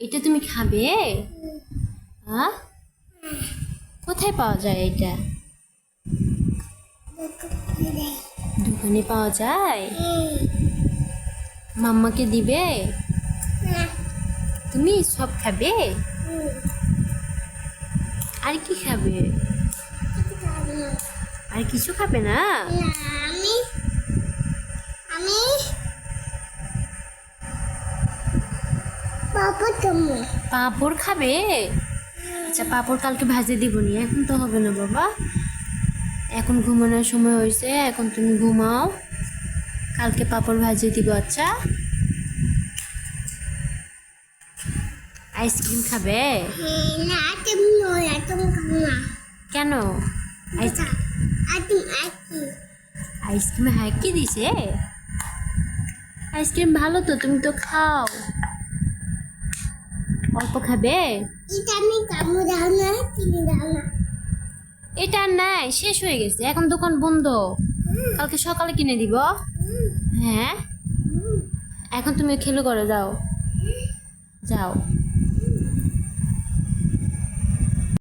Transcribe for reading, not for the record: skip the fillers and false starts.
এটা তুমি খাবে? হ্যাঁ, কোথায় পাওয়া যায় এটা? দোকানে পাওয়া যায়। মাম্মাকে দিবে? তুমি সব খাবে? আর কি খাবে? আর কিছু খাবে না? আমি আমি পাঁপড় খাবে? আচ্ছা, পাঁপড় কালকে ভাজে দিবনি, এখন তো হবে না বাবা। এখন ঘুমানোর সময় হয়েছে, এখন তুমি ঘুমাও। কালকে পাঁপড় ভাজিয়ে দিব। আচ্ছা, আইসক্রিম খাবে? না তুমি কেন? আইসক্রিমে হ্যাঁ কি দিছে? আইসক্রিম ভালো তো, তুমি তো খাও। অল্প খাবে? এটা আমি কামড় দাও না, কিনে দাও না। এটা আর নাই, শেষ হয়ে গেছে, এখন দোকান বন্ধ। কালকে সকালে কিনে দিব। হ্যাঁ, এখন তুমি খেলো করে যাও, যাও।